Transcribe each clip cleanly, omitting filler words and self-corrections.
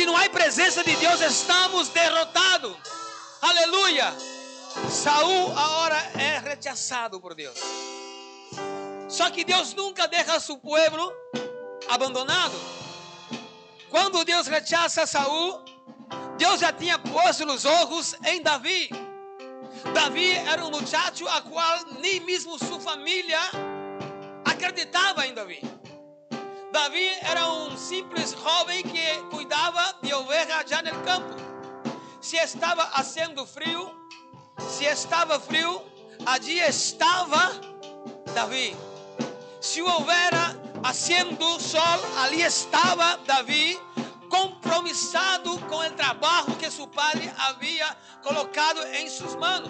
Se não há presença de Deus, estamos derrotados. Aleluia. Saul agora é rechaçado por Deus. Só que Deus nunca deixa seu povo abandonado. Quando Deus rechaça Saul, Deus já tinha posto os olhos em Davi. Davi era um muchacho a qual nem mesmo sua família acreditava em Davi. Davi era um simples jovem que cuidava de ovelhas já no campo. Se estava fazendo frio, allí estava Davi. Se houvera fazendo sol, ali estava Davi, compromissado com o trabalho que seu pai havia colocado em suas mãos.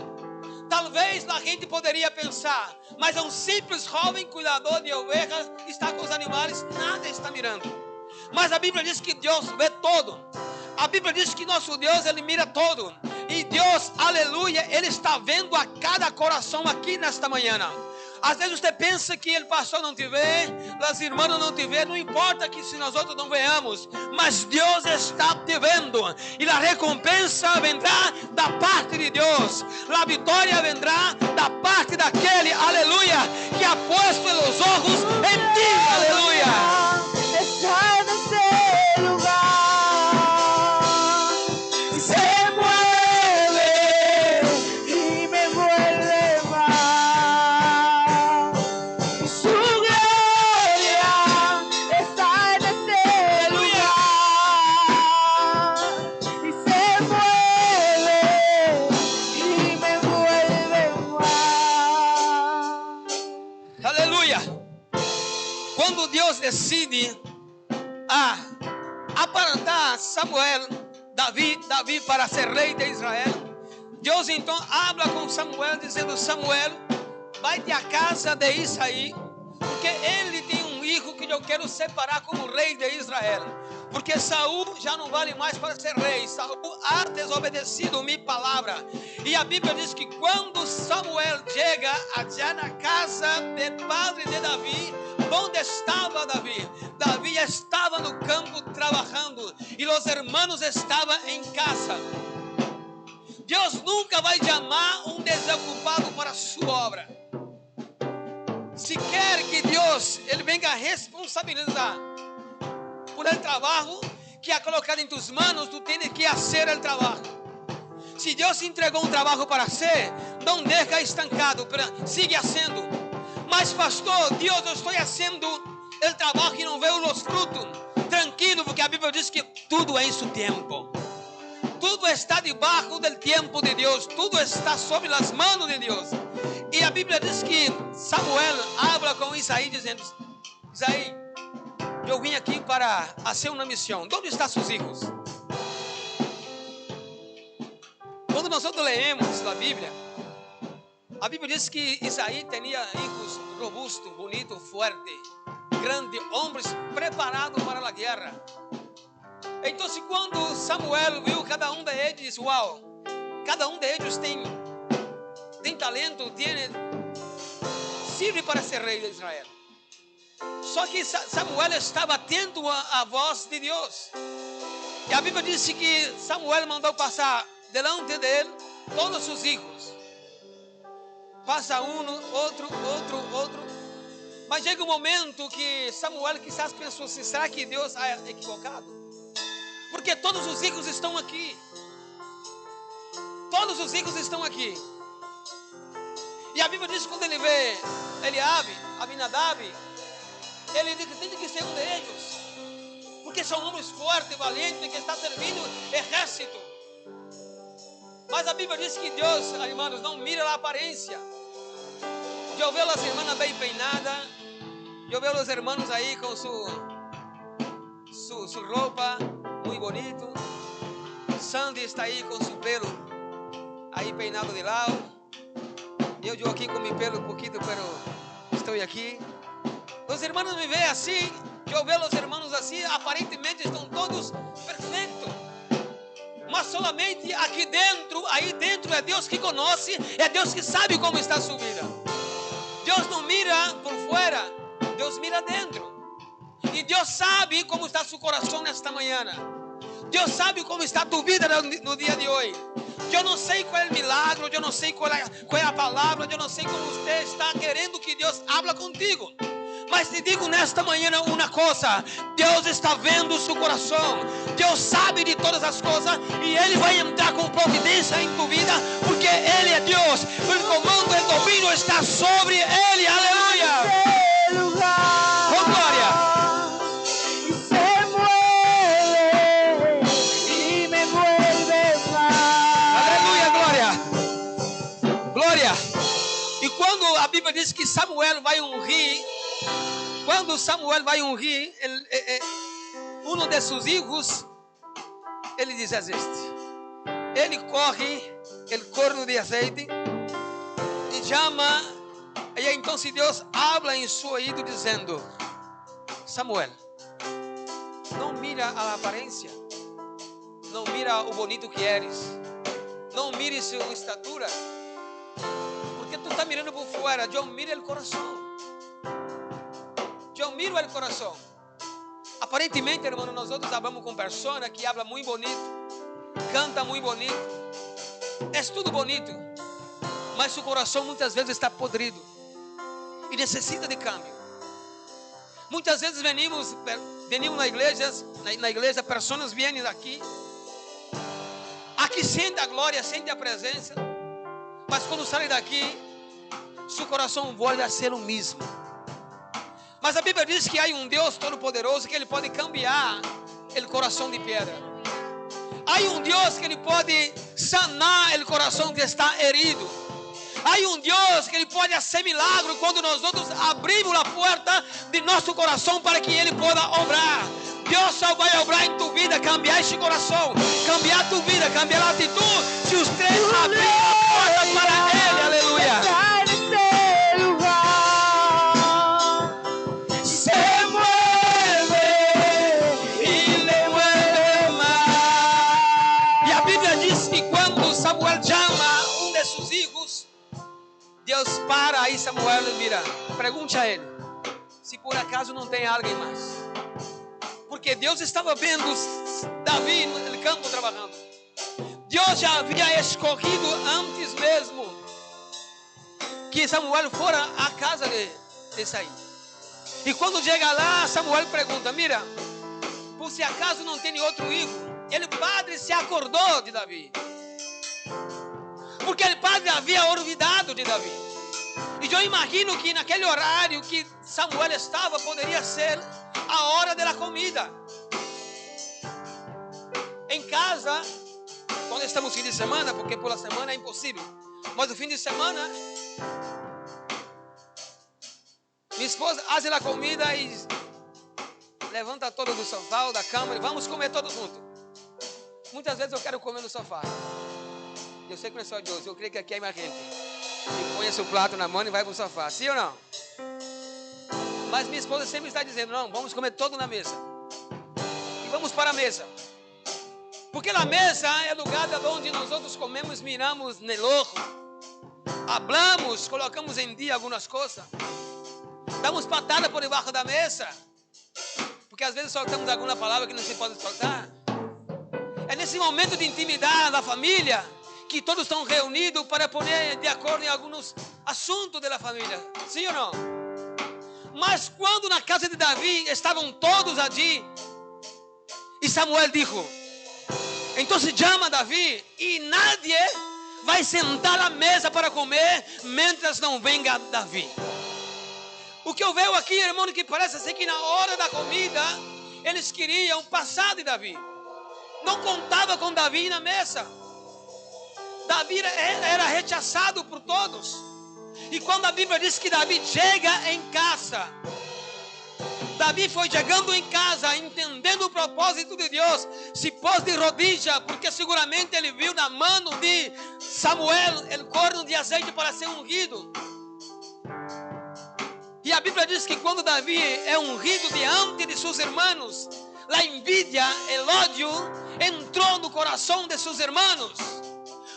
Talvez a gente poderia pensar, mas um simples jovem cuidador de ovelhas está com os animais, nada está mirando. Mas a Bíblia diz que Deus vê todo. A Bíblia diz que nosso Deus, Ele mira todo. E Deus, aleluia, Ele está vendo a cada coração aqui nesta manhã. Às vezes você pensa que o pastor não te vê, as irmãs não te vê, não importa que se nós outros não veamos, mas Deus está te vendo, e a recompensa vendrá da parte de Deus, a vitória vendrá da parte daquele, aleluia, que ha posto os olhos em ti, aleluia. Deixar nesse lugar y se mueve y me vuelve más. Y su gloria está en este lugar y se mueve y me vuelve más. Aleluia. Quando Deus decide apartar Davi para ser rei de Israel, Deus então habla com Samuel, dizendo: Samuel, vai-te à casa de Isaí, porque ele tem um filho que eu quero separar como rei de Israel. Porque Saul já não vale mais para ser rei. Saul ha desobedecido minha palavra. E a Bíblia diz que quando Samuel chega allá na casa do padre de Davi, onde estava Davi? Davi estava no campo trabalhando e os irmãos estavam em casa. Deus nunca vai chamar um desocupado para sua obra. Se quer que Deus ele venga responsabilizar por el trabalho que ha colocado em tus manos, tu tens que fazer o trabalho. Se Deus entregou um trabalho para você, não deixa estancado, sigue fazendo. Mas pastor, Deus, eu estou fazendo o trabalho e não vejo os frutos. Tranquilo, porque a Bíblia diz que tudo é em seu tempo. Tudo está debaixo do tempo de Deus. Tudo está sobre as mãos de Deus. E a Bíblia diz que Samuel habla com Isaí, dizendo: Isaí, eu vim aqui para fazer uma missão. Onde estão seus filhos? Quando nós leemos a Bíblia diz que Isaí tinha filhos robustos, bonitos, fortes, grandes, homens preparados para a guerra. Então, quando Samuel viu cada um deles, disse: uau, cada um deles tem talento, serve para ser rei de Israel. Só que Samuel estava atento à voz de Deus. E a Bíblia diz que Samuel mandou passar delante dele todos os filhos. Passa um, outro. Mas chega um momento que Samuel quizás pensou assim: será que Deus é equivocado? Porque todos os filhos estão aqui. Todos os filhos estão aqui. E a Bíblia diz que quando ele vê Eliabe, Abinadab, ele diz que tem que ser um deles. Porque são homens fortes, valentes, que estão servindo exército. Mas a Bíblia diz que Deus, irmãos, não mira a aparência. Eu vejo as irmãs bem peinadas, eu vejo os irmãos aí com sua roupa muito bonito. Sandy está aí com seu pelo aí peinado de lado. Eu aqui com meu pelo um pouquinho, pero estou aqui. Os irmãos me veem assim, eu vejo os irmãos assim, aparentemente estão todos perfeitos. Mas solamente aqui dentro, aí dentro é Deus que conhece, é Deus que sabe como está a sua vida. Deus não mira por fora, Deus mira dentro. E Deus sabe como está seu coração nesta manhã. Deus sabe como está a tua vida no dia de hoje. Eu não sei qual é o milagre, eu não sei qual é a palavra, eu não sei como você está querendo que Deus habla contigo. Mas te digo nesta manhã uma coisa: Deus está vendo o seu coração. Deus sabe de todas as coisas e Ele vai entrar com providência em tua vida, porque Ele é Deus. O comando e o domínio está sobre Ele. Aleluia. Oh, glória. E quando a Bíblia diz que Samuel vai ungir, quando Samuel vai ungir um de seus filhos, ele diz este: ele corre o corno de azeite e chama, e então Deus habla em seu ouvido dizendo: Samuel, não mira a aparência, não mira o bonito que eres, não mire sua estatura, porque tu está mirando por fora. Eu miro o coração. Eu miro o coração. Aparentemente, irmão, nós outros hablamos com pessoas que habla muito bonito, canta muito bonito, é tudo bonito, mas seu coração muitas vezes está podrido e necessita de câmbio. Muitas vezes venimos na igreja, pessoas vêm aqui sentem a glória, sentem a presença, mas quando saem daqui, seu coração volta a ser o mesmo. Mas a Bíblia diz que há um Deus todo-poderoso que Ele pode cambiar o coração de pedra. Há um Deus que Ele pode sanar o coração que está herido. Há um Deus que Ele pode fazer milagre quando nós outros abrimos a porta de nosso coração para que Ele possa obrar. Deus só vai obrar em tua vida, cambiar esse coração, cambiar tua vida, cambiar a atitude, se os três abrirem a porta para Ele. Aleluia. Deus para aí Samuel e mira, pergunte a ele se por acaso não tem alguém mais, porque Deus estava vendo Davi no campo trabalhando. Deus já havia escolhido antes mesmo que Samuel fora à casa de Isaí. E quando chega lá, Samuel pergunta: mira, por se acaso não tem outro filho? E o padre se acordou de Davi, porque o padre havia olvidado de Davi. E eu imagino que naquele horário que Samuel estava, poderia ser a hora da comida. Em casa, quando estamos fim de semana, porque por semana é impossível, mas no fim de semana, minha esposa faz a comida e levanta todo do sofá ou da cama e vamos comer todos juntos. Muitas vezes eu quero comer no sofá. Eu sei que não é só Deus, eu creio que aqui é mais gente. E põe seu prato na mão e vai para o sofá, sim ou não? Mas minha esposa sempre está dizendo: não, vamos comer todo na mesa. E vamos para a mesa. Porque a mesa é o lugar onde nós outros comemos, miramos no ojo, hablamos, colocamos em dia algumas coisas, damos patada por debaixo da mesa, porque às vezes soltamos alguma palavra que não se pode soltar. É nesse momento de intimidade da família que todos estão reunidos para pôr de acordo em alguns assuntos da família, sim ou não? Mas quando na casa de Davi estavam todos ali, e Samuel dijo: então chama Davi e nadie vai sentar à mesa para comer mientras não venga Davi. O que eu vejo aqui, irmão, que parece ser que na hora da comida eles queriam passar de Davi, não contava com Davi na mesa. Davi era rechaçado por todos. E quando a Bíblia diz que Davi chega em casa, Davi foi chegando em casa, entendendo o propósito de Deus, se pôs de rodillas, porque seguramente ele viu na mão de Samuel o corno de azeite para ser ungido. E a Bíblia diz que quando Davi é ungido diante de seus irmãos, a envidia, o ódio entrou no coração de seus irmãos.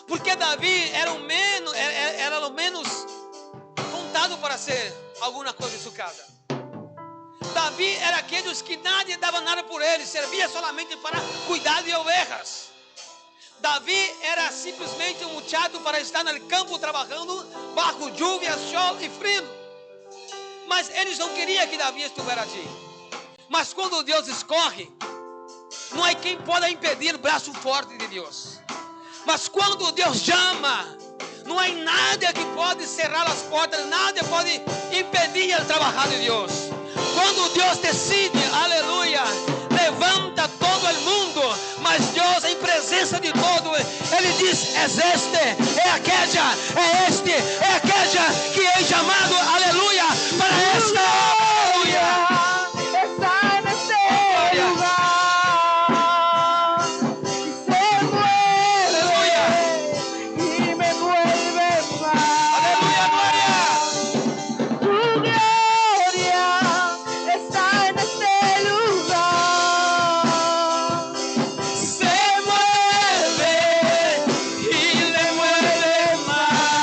Porque Davi era o menos contado para ser alguma coisa em sua casa. Davi era aqueles que nadie dava nada por ele, servia solamente para cuidar de Davi era simplesmente um muchacho para estar no campo trabalhando bajo lluvia, sol e frio. Mas eles não queriam que Davi estivesse ali. Mas quando Deus escorre, não há quem possa impedir o braço forte de Deus. Mas quando Deus chama, não há nada que pode cerrar as portas, nada pode impedir o trabalho de Deus. Quando Deus decide, aleluia, levanta todo o mundo, mas Deus em presença de todo, Ele diz, é este, é aquela, é este, é aquela que é chamado, aleluia, para esta, aleluia. Está neste lugar y se mueve y me vuelve más. Aleluia, glória. Tu gloria está en este lugar. Se mueve y le mueve más.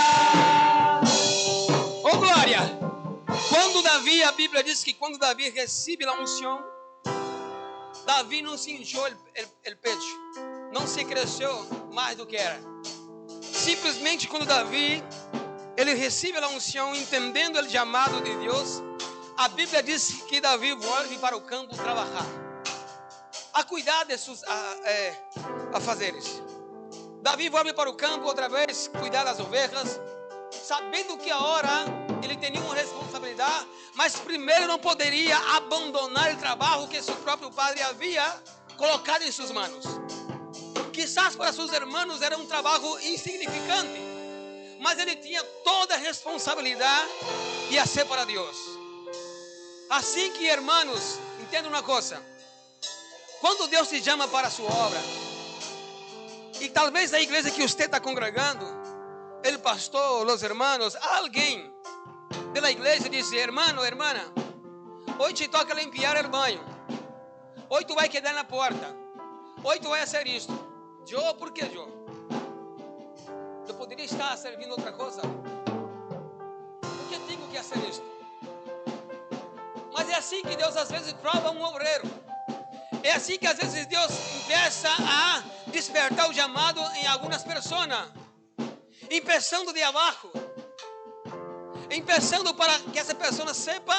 Oh glória! Quando Davi, a Bíblia diz que quando Davi recebe a unção, Davi não se inchou o pecho, não se cresceu mais do que era. Simplesmente quando Davi, ele recebe a unção, entendendo o chamado de Deus, a Bíblia diz que Davi volta para o campo trabalhar, a cuidar de seus afazeres. Davi volta para o campo outra vez, cuidar das ovelhas, sabendo que agora ele tinha uma responsabilidade, mas primeiro não poderia abandonar o trabalho que seu próprio padre havia colocado em suas mãos. Quizás para seus irmãos era um trabalho insignificante, mas ele tinha toda a responsabilidade e a ser para Deus. Assim que, irmãos, entenda uma coisa: quando Deus te chama para a sua obra, e talvez a igreja que você está congregando, o pastor, os irmãos, alguém da igreja diz, irmão, irmã, hoje te toca limpiar o banho, hoje tu vai quedar na porta, hoje tu vai fazer isto. Eu, por que eu? Eu poderia estar servindo outra coisa? Por que tenho que fazer isto? Mas é assim que Deus às vezes prova um obreiro. É assim que às vezes Deus começa a despertar o chamado em algumas pessoas, começando de abaixo, começando para que essa pessoa sepa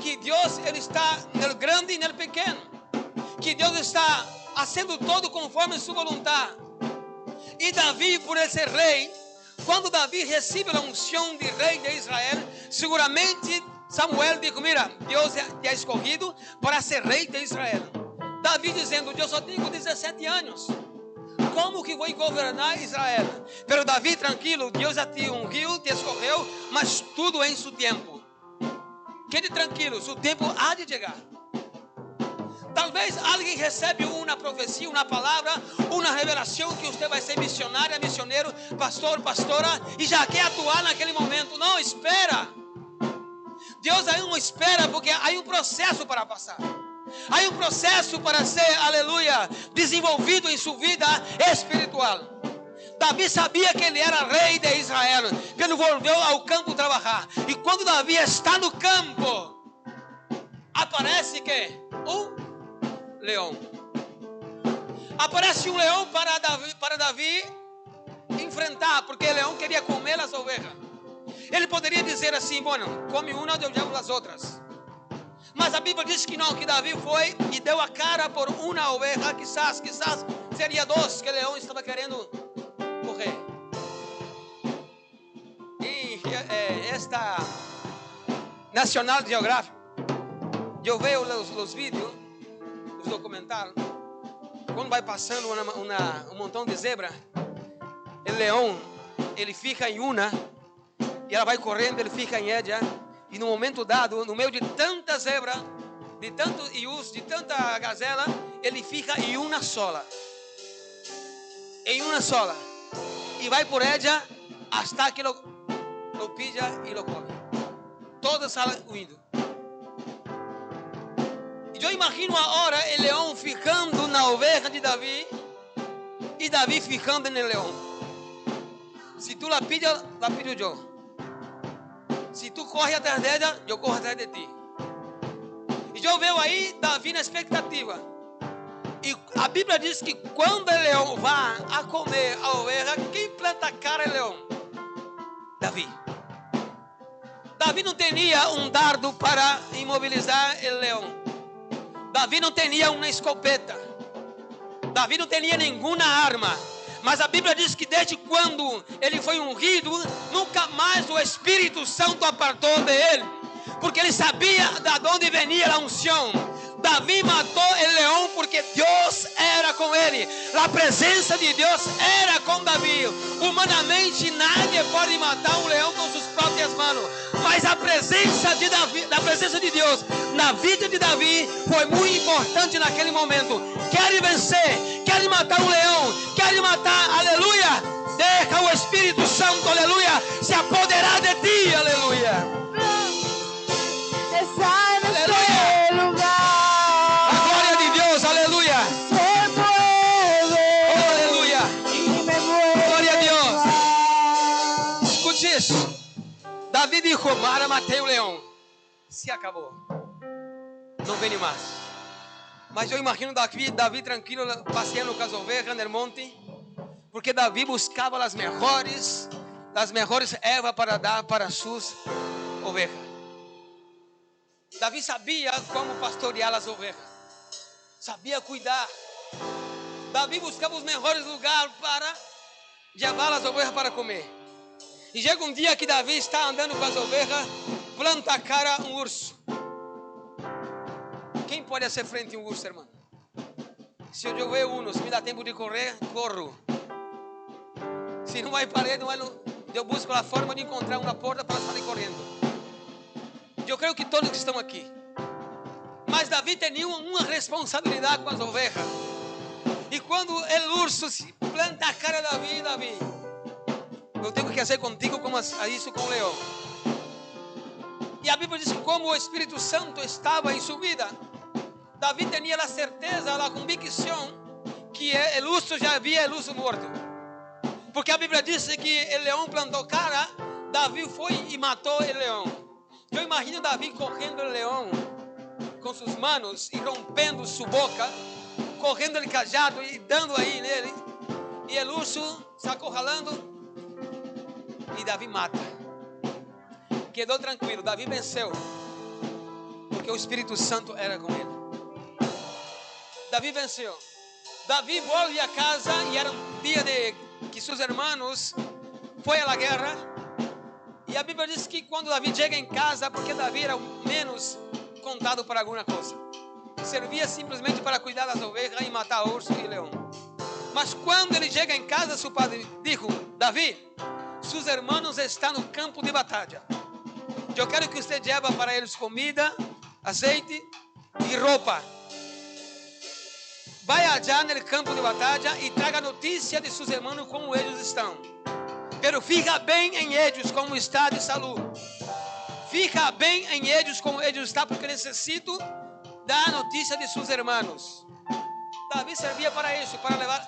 que Deus ele está no grande e no pequeno, que Deus está fazendo todo conforme sua vontade. E Davi, por ele ser rei, quando Davi recebe a unção de rei de Israel, seguramente Samuel disse, mira, Deus te ha escolhido para ser rei de Israel. Davi dizendo, eu só tenho 17 anos, como que vou governar Israel? Pero Davi, tranquilo, Deus já te ungiu, te escolheu, mas tudo em seu tempo. Quede tranquilo, seu tempo há de chegar. Talvez alguém recebe uma profecia, uma palavra, uma revelação que você vai ser missionária, missioneiro, pastor, pastora, e já quer atuar naquele momento. Não, espera. Deus aí não espera, porque há um processo para passar. Há um processo para ser, aleluia, desenvolvido em sua vida espiritual. Davi sabia que ele era rei de Israel, que ele voltou ao campo trabalhar. E quando Davi está no campo, aparece que um leão. Aparece um leão para Davi enfrentar, porque o leão queria comer as ovelhas. Ele poderia dizer assim, bueno, come uma, eu levo as outras. Mas a Bíblia diz que não, que Davi foi e deu a cara por uma ovelha, quizás seria duas que o leão estava querendo correr. E esta National Geographic, eu vejo os vídeos, os documentários, quando vai passando um montão de zebra, o leão, ele fica em uma, e ela vai correndo, ele fica em ella, e no momento dado, no meio de tanta zebra, de tanto ius, de tanta gazela, ele fica em uma sola. Em uma sola. E vai por ella hasta que lo pilla e lo come. Todos saem huindo. E eu imagino agora o leão ficando na ovelha de Davi e Davi ficando no leão. Se tu la pillas, la pillo eu. Se tu corre atrás dela, eu corro atrás de ti. E eu vejo aí Davi na expectativa. E a Bíblia diz que quando o leão vai a comer a ovelha, quem planta a cara é o leão? Davi. Davi não tinha um dardo para imobilizar o leão. Davi não tinha uma escopeta. Davi não tinha nenhuma arma. Mas a Bíblia diz que desde quando ele foi ungido, nunca mais o Espírito Santo apartou dele. Porque ele sabia de onde venia a unção. Davi matou o leão porque Deus era com ele. A presença de Deus era com Davi. Humanamente, nadie pode matar um leão com suas próprias mãos. Mas a presença de Davi, da presença de Deus na vida de Davi foi muito importante naquele momento. Quer vencer, quer matar um leão, quer matar, aleluia. Deixa o Espírito Santo, aleluia, se apoderar de ti, aleluia. Está en este lugar. A glória de Deus, aleluia. Se mueve Oh, aleluia. y me mueve. Glória a Deus. Escute isso. Davi dijo: Mara, matei o leão. Se acabou. Não vem mais. Mas eu imagino Davi tranquilo, passeando com as ovelhas no monte. Porque Davi buscava as melhores ervas para dar para suas ovelhas. Davi sabia como pastorear as ovelhas. Sabia cuidar. Davi buscava os melhores lugares para levar as ovelhas para comer. E chega um dia que Davi está andando com as ovelhas, planta a cara um urso. Quem pode hacer frente a um urso, irmão? Se eu ver se me dá tempo de correr, corro. Se não vai parede, eu busco a forma de encontrar uma porta para sair correndo. Eu creio que todos que estão aqui. Mas Davi tinha uma responsabilidade com as ovelhas. E quando o urso se planta a cara de Davi, eu tenho que fazer contigo como isso com o leão. E a Bíblia diz que como o Espírito Santo estava em sua vida, Davi tinha a certeza, a convicção que o urso já havia o urso morto. Porque a Bíblia diz que o leão plantou cara, Davi foi e matou o leão. Eu imagino Davi correndo o leão com suas mãos e rompendo sua boca, correndo ele cajado e dando aí nele, e o urso se acorralando, e Davi mata. Quedou tranquilo, Davi venceu, porque o Espírito Santo era com ele. Davi venceu. Davi volta a casa e era um dia de que seus irmãos foi à guerra. E a Bíblia diz que quando Davi chega em casa, porque Davi era o menos contado para alguma coisa, servia simplesmente para cuidar das ovelhas e matar urso e leão. Mas quando ele chega em casa, seu padre dijo: Davi, seus irmãos estão no campo de batalha. Eu quero que você leve para eles comida, azeite e roupa. Vai allá no campo de batalha e traga notícia de seus irmãos como eles estão. Pero fica bem em eles como está de saúde. Fica bem em eles como eles estão, porque necessito dar notícia de seus irmãos. Davi servia para isso, para levar,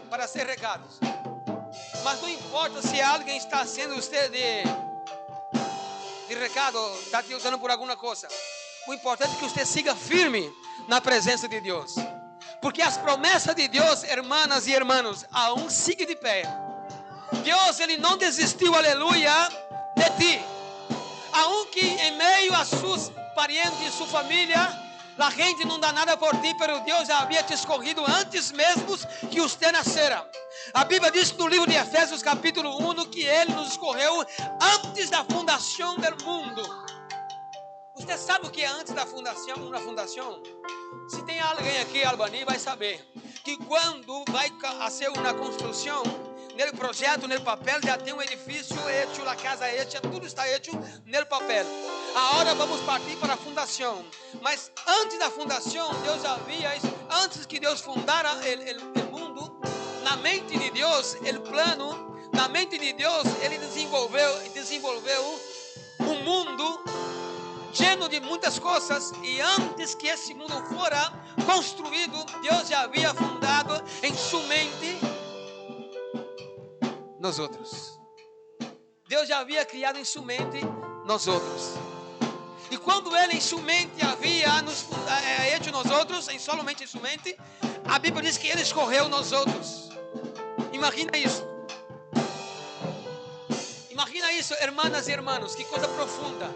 para ser recados. Mas não importa se alguém está sendo você de recado, está te usando por alguma coisa. O importante é que você siga firme na presença de Deus. Porque as promessas de Deus, irmãs e irmãos, aún sigam de pé. Deus, Ele não desistiu, aleluia, de ti. Aunque em meio a seus parentes, sua família, a gente não dá nada por ti, pero Deus já havia te escolhido antes mesmo que você nascera. A Bíblia diz no livro de Efésios capítulo 1 que Ele nos escolheu antes da fundação do mundo. Você sabe o que é antes da fundação? Uma fundação? Se tem alguém aqui, Albani, vai saber que quando vai fazer uma construção, no projeto, no papel, já tem um edifício hecho, a casa hecha, tudo está hecho no papel. Agora vamos partir para a fundação. Mas antes da fundação, Deus já havia, antes que Deus fundara o mundo, na mente de Deus, o plano, na mente de Deus, Ele desenvolveu um mundo lleno de muitas coisas, e antes que esse mundo fora construído, Deus já havia fundado em sua mente nós outros. Deus já havia criado em sua mente nós outros. E quando Ele em sua mente havia nos hecho nós outros, em somente em sua mente, A Bíblia diz que Ele escolheu nós outros. Imagina isso. Imagina isso, irmãs e irmãos, que coisa profunda.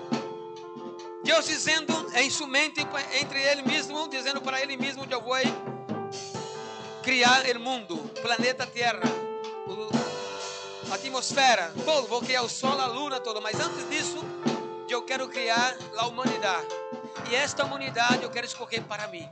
Deus dizendo em sua mente, entre Ele mesmo, dizendo para Ele mesmo: eu vou criar o mundo, o planeta Terra, a atmosfera, todo, vou criar o sol, a lua, todo. Mas antes disso, eu quero criar a humanidade. E esta humanidade eu quero escolher para mim.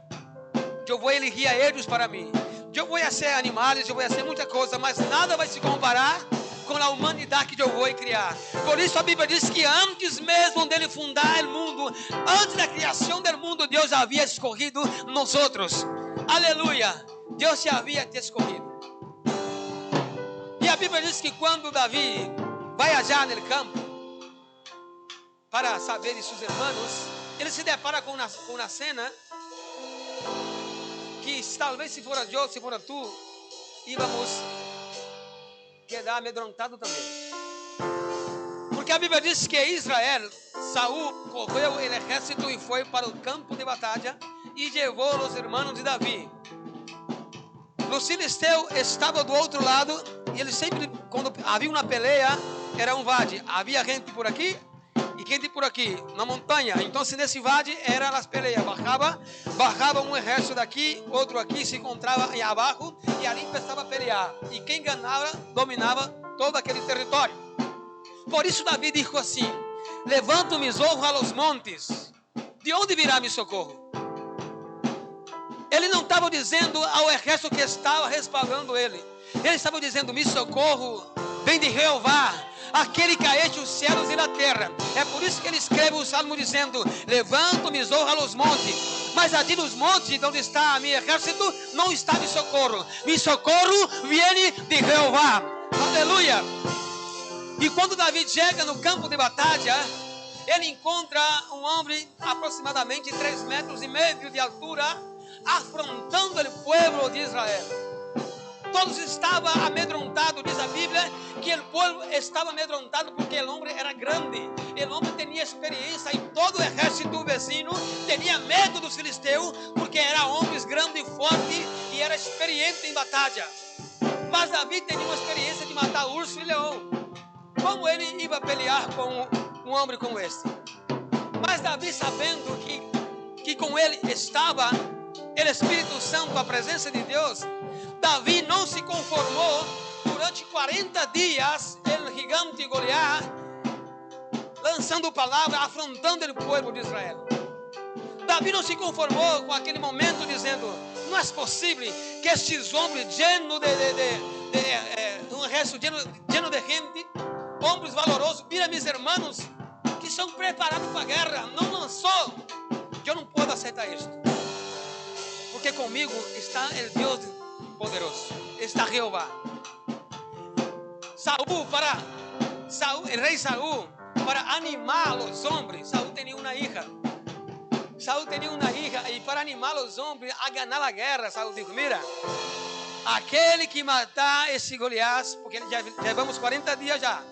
Eu vou elegir a eles para mim. Eu vou ser animais, eu vou ser muita coisa, mas nada vai se comparar com a humanidade que eu vou criar. Por isso a Bíblia diz que antes mesmo dele fundar o mundo, antes da criação do mundo, Deus havia escolhido nós outros. Aleluia! Deus se havia te escolhido. E a Bíblia diz que quando Davi vai allá no campo para saber de seus irmãos, ele se depara com uma cena que talvez se fora eu, se fora tu, íamos quedar amedrontado também. Porque a Bíblia diz que Israel, Saul correu o exército e foi para o campo de batalha e levou os irmãos de Davi. Os filisteus estavam do outro lado e eles sempre, quando havia uma peleia, era um vade. Havia gente por aqui e gente por aqui, na montanha. Então, nesse vade, eram as peleias. Bajava um exército daqui, outro aqui, se encontrava aí abaixo e ali começava a pelear. E quem ganhava, dominava todo aquele território. Por isso, Davi disse assim: levanto mis olhos a los montes, de onde virá meu socorro? Ele não estava dizendo ao exército que estava respaldando ele. Ele estava dizendo: meu socorro vem de Jeová, aquele que enche os céus e a terra. É por isso que ele escreve o salmo dizendo: levanto mis olhos a los montes. Mas ali nos montes, onde está meu exército, não está meu socorro. Meu socorro vem de Jeová. Aleluia. E quando Davi chega no campo de batalha, ele encontra um homem aproximadamente 3,5 metros de altura, afrontando o povo de Israel. Todos estavam amedrontados, diz a Bíblia, que o povo estava amedrontado porque o homem era grande. O homem tinha experiência e todo o exército vecino tinha medo dos filisteus, porque eram homens grandes e fortes e era experiente em batalha. Mas Davi tinha uma experiência de matar urso e leão. Como ele ia pelear com um homem como este? Mas Davi, sabendo que com ele estava o Espírito Santo, a presença de Deus, Davi não se conformou. Durante 40 dias, o gigante Goliat, lançando palavras, afrontando o povo de Israel. Davi não se conformou com aquele momento, dizendo: não é possível que estes homens llenos um resto lleno de gente, homens valorosos, mira meus irmãos que são preparados para a guerra, não lançou. Eu não posso aceitar isto, porque comigo está o Deus poderoso, está Jeová. O rei Saul, para animar os homens, Saul tinha uma hija. E para animar os homens a ganhar a guerra, Saul disse: mira, aquele que matar esse Goliat, porque já levamos 40 dias já,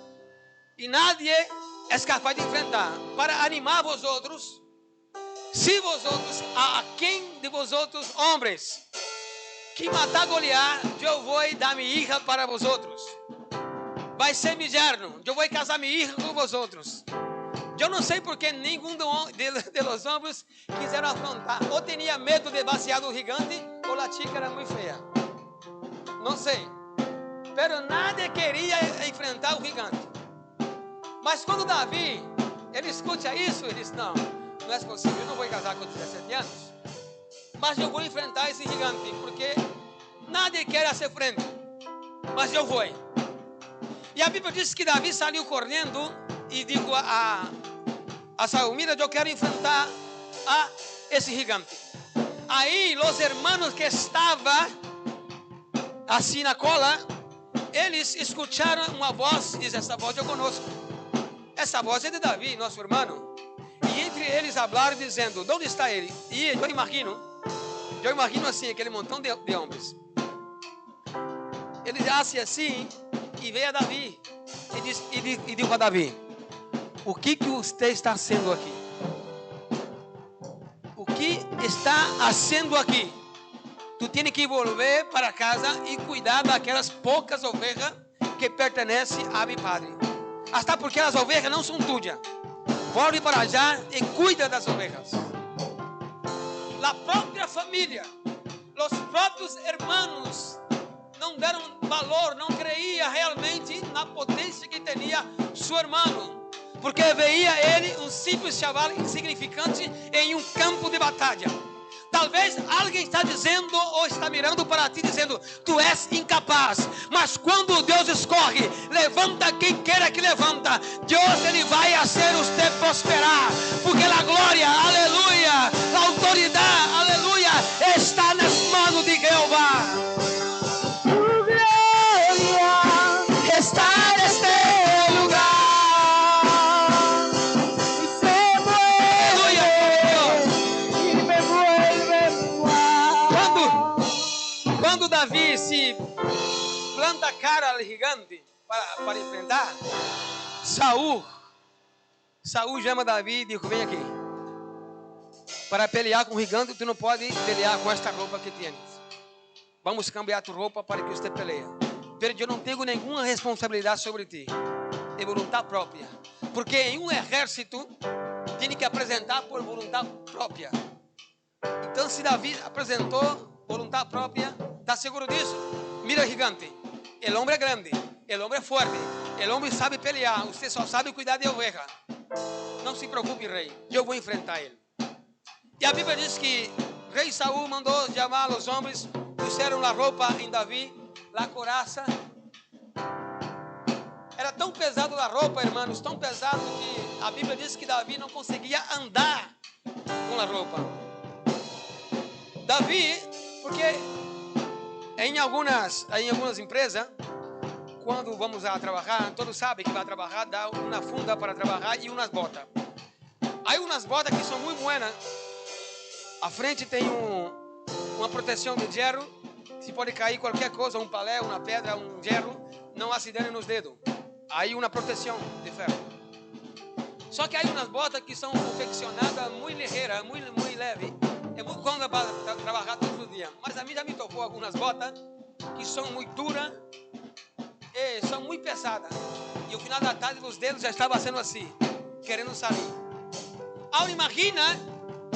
e nadie é capaz de enfrentar. Para animar vós outros, se vós outros, a quem de vós outros, homens, que matar Goliat, eu vou dar minha hija para vós outros. Vai ser meu yerno, eu vou casar minha hija com vós outros. Eu não sei porque nenhum de los homens quiseram afrontar. Ou tinha medo de vaciar do gigante, ou a chica era muito feia. Não sei. Pero nadie queria enfrentar o gigante. Mas quando Davi, ele escuta isso, ele diz: não é possível, eu não vou casar com 17 anos. Mas eu vou enfrentar esse gigante, porque nadie quer ser frente. Mas eu vou. E a Bíblia diz que Davi saiu correndo e disse a Saul: mira, eu quero enfrentar a esse gigante. Aí os irmãos que estavam assim na cola, eles escutaram uma voz, diz: essa voz eu conosco. Essa voz é de Davi, nosso irmão. E entre eles falaram dizendo: onde está ele? E eu imagino assim, aquele montão de homens. Ele disse assim, e veio a Davi e disse a Davi: o que você está fazendo aqui? O que está fazendo aqui? tu tienes que volver para casa y cuidar daquelas poucas ovejas que pertenecem a mi padre. Hasta porque as ovejas não são tuyas. Volve para allá e cuida das ovejas. A própria família, os próprios irmãos não deram valor, não creia realmente na potência que tinha seu irmão, porque veia ele um simples chaval insignificante em um campo de batalha. Talvez alguém está dizendo ou está mirando para ti dizendo: tu és incapaz. Mas quando Deus escorre, levanta quem queira que levanta. Deus ele vai fazer você prosperar, porque a glória, aleluia, a autoridade, aleluia, está nas mãos de Jeová. Tu glória Está neste lugar. y se Aleluia. mueve y me vuelve muar. Quando Davi se planta a cara ao gigante para enfrentar, Saul chama Davi e diz: vem aqui. Para pelear com o gigante, tu não pode pelear com esta roupa que tens. Vamos cambiar tu roupa para que você peleie. Pero eu não tenho nenhuma responsabilidade sobre ti. É vontade própria. Porque em um exército, tem que apresentar por vontade própria. Então, se Davi apresentou vontade própria, está seguro disso? Mira o gigante. O homem é grande, o homem é forte, o homem sabe pelear. Você só sabe cuidar de oveja. Não se preocupe, rei. Eu vou enfrentar ele. E a Bíblia diz que rei Saul mandou chamar os homens, puseram a roupa em Davi, a coraça. Era tão pesado a roupa, irmãos, tão pesado que a Bíblia diz que Davi não conseguia andar com a roupa. Davi, porque em algumas empresas, quando vamos a trabalhar, todos sabem que vai trabalhar, dá uma funda para trabalhar e umas botas. Há umas botas que são muito boas. A frente tem uma proteção de ferro. Se pode cair qualquer coisa, um palé, uma pedra, um ferro, não acidente nos dedos. Há uma proteção de ferro. Só que há umas botas que são confeccionadas muito ligeiras, muito leve. É muito cômoda para trabalhar todos os dias. Mas a mim já me tocou algumas botas que são muito duras e são muito pesadas. E no final da tarde os dedos já estavam sendo assim, querendo sair. Agora imagina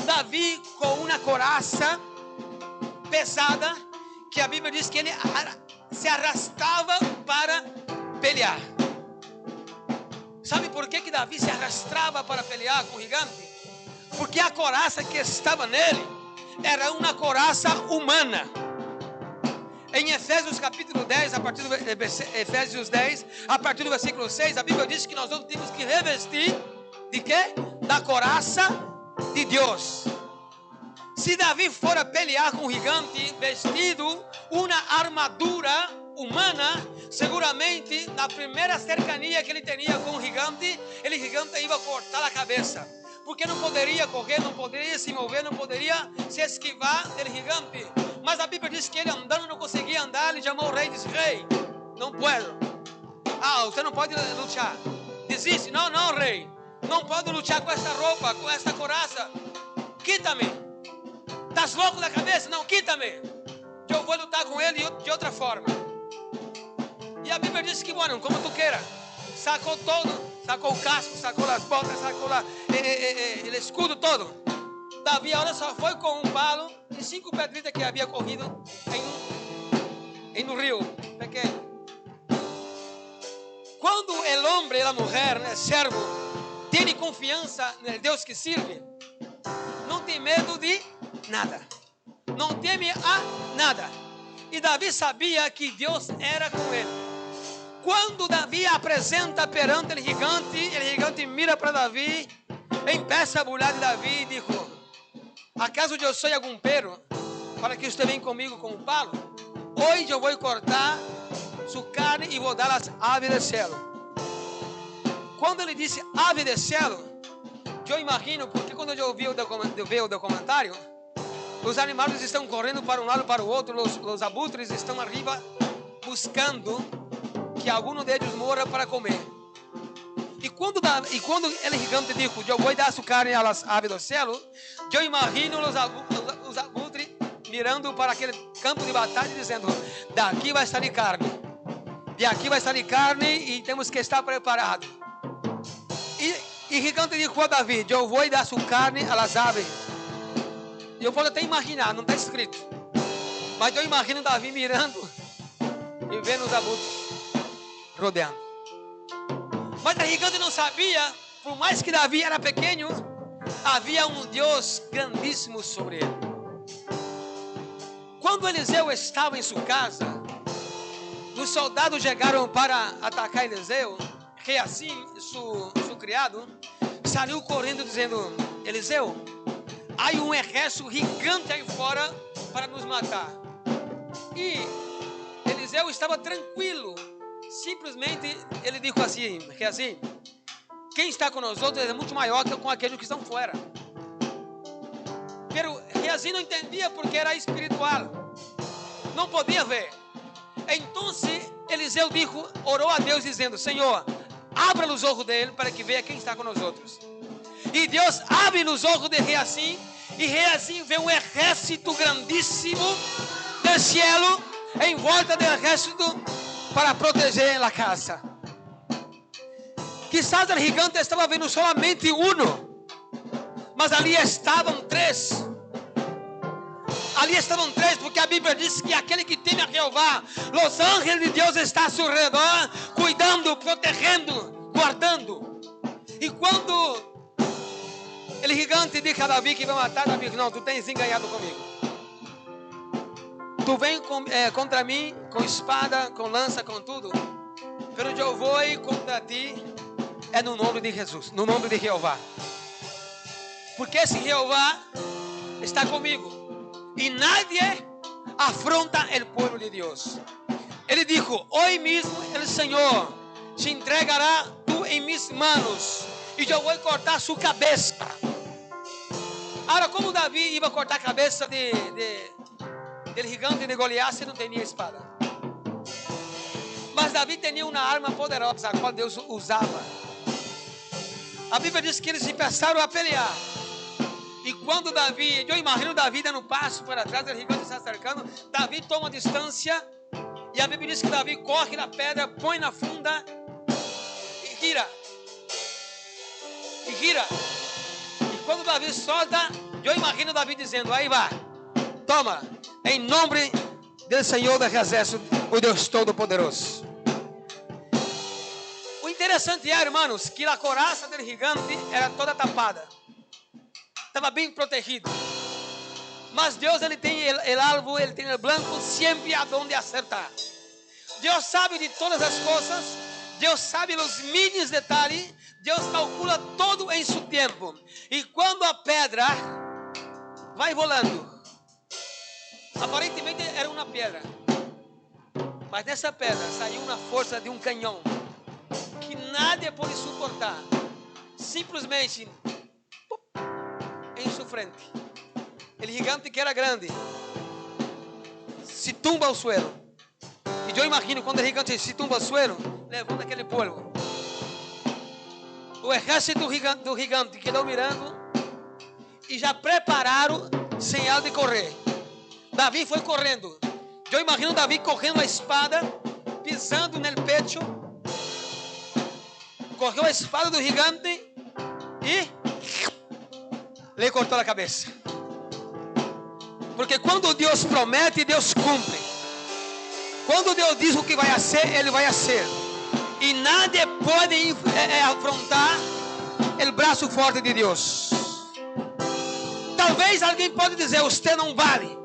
Davi com uma coraça pesada, que a Bíblia diz que ele se arrastava para pelear. Sabe por que Davi se arrastava para pelear com o gigante? Porque a coraça que estava nele era uma coraça humana. Em Efésios capítulo 10, a partir do Efésios 10, a partir do versículo 6, a Bíblia diz que nós temos que revestir de quê? Da coraça de Deus. Se Davi fora pelear com o gigante vestido uma armadura humana, seguramente na primeira cercania que ele tinha com o gigante ia cortar a cabeça, porque não poderia correr, não poderia se mover, não poderia se esquivar do gigante. Mas a Bíblia diz que ele andando não conseguia andar. Ele chamou o rei e disse: rei, não posso. Você não pode lutar. Desiste. Não, rei, não pode lutar com esta roupa, com esta coraça. Quita-me. Estás louco da cabeça? Não, quita-me. Eu vou lutar com ele de outra forma. E a Bíblia diz que, bueno, como tu queira. Sacou todo. Sacou o casco, sacou as botas, sacou o escudo todo. Davi agora só foi com um palo e 5 pedritas que havia corrido em um rio pequeno. Quando o homem e a mulher, servo, tem confiança no Deus que serve, não tem medo de nada, não teme a nada. E Davi sabia que Deus era com ele. Quando Davi apresenta perante o gigante mira para Davi, empieza a burlar de Davi e diz: ¿acaso eu sou algum pero para que você venha comigo com um palo? Hoje eu vou cortar sua carne e vou dar às aves do céu. Quando ele disse ave do céu, eu imagino, porque quando eu vi o documentário, os animais estão correndo para um lado para o outro, os abutres estão arriba buscando que algum deles morra para comer. E quando o gigante disse: eu vou dar sua carne às aves do céu, eu imagino os abutres mirando para aquele campo de batalha, dizendo: daqui vai sair carne, de aqui vai sair carne e temos que estar preparados. E gigante dijo a Davi: eu vou dar sua carne às aves. Eu posso até imaginar, não está escrito, mas eu imagino Davi mirando e vendo os abutres rodeando. Mas o gigante não sabia, por mais que Davi era pequeno, havia um Deus grandíssimo sobre ele. Quando Eliseu estava em sua casa, os soldados chegaram para atacar Eliseu, que assim, seu criado, saiu correndo dizendo: Eliseu, há um exército gigante aí fora para nos matar. E Eliseu estava tranquilo. Simplesmente ele disse assim, que assim, quem está com nós outros é muito maior que com aqueles que estão fora. Pero Geazi não entendia porque era espiritual, não podia ver. Então Eliseu orou a Deus dizendo: Senhor, abra os olhos dele para que veja quem está com nós outros. E Deus abre os olhos de Geazi, e Geazi vê um exército grandíssimo do cielo em volta do exército para proteger a casa. Quizás o gigante estava vendo solamente um, mas ali estavam três. Ali estavam três, porque a Bíblia diz que aquele que teme a Jeová, os ángeles de Deus estão ao seu redor, cuidando, protegendo, guardando. E quando o gigante disse a Davi que vai matar, Davi disse: não, tu tens enganado comigo. Tu vem contra mim com espada, com lança, com tudo, pero eu vou contra ti no nome de Jesus, no nome de Jeová. Porque esse Jeová está comigo e nadie afronta o povo de Deus. Ele disse: hoje mesmo o Senhor te entregará tu em mis manos e eu vou cortar sua cabeça. Agora, como Davi ia cortar a cabeça do gigante de Goliat, se não tinha espada? Mas Davi tinha uma arma poderosa, a qual Deus usava. A Bíblia diz que eles se passaram a pelear. E quando Davi, eu imagino Davi dando um passo para trás, o gigante está cercando, Davi toma distância, e a Bíblia diz que Davi corre na pedra, põe na funda, e gira. E quando Davi solta, eu imagino Davi dizendo: aí vai, toma, em nome do Senhor dos Exércitos, o Deus Todo-Poderoso. O interessante é, irmãos, que a coraça do gigante era toda tapada. Estava bem protegido. Mas Deus, ele tem o alvo, ele tem o blanco sempre aonde acertar. Deus sabe de todas as coisas. Deus sabe os mínimos detalhes. Deus calcula todo em seu tempo. E quando a pedra vai volando, aparentemente era uma pedra, mas nessa pedra saiu uma força de um canhão que nada pode suportar. Simplesmente em sua frente, o gigante, que era grande, se tumba ao suelo. E eu imagino quando o gigante se tumba ao suelo, levando aquele polvo. O exército do gigante quedou mirando e já prepararam sinal de correr. Davi foi correndo. Eu imagino Davi correndo a espada, pisando no pecho. Correu a espada do gigante e lhe cortou a cabeça. Porque quando Deus promete, Deus cumpre. Quando Deus diz o que vai ser, Ele vai ser. E nada pode afrontar o braço forte de Deus. Talvez alguém pode dizer: você não vale.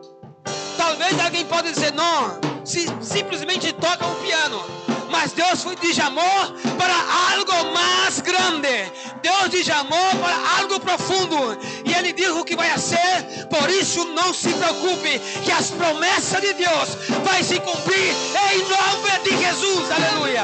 Talvez alguém pode dizer: não, simplesmente toca um piano. Mas Deus te chamou para algo mais grande. Deus te chamou para algo profundo. E Ele diz o que vai ser. Por isso não se preocupe, que as promessas de Deus vai se cumprir em nome de Jesus. Aleluia.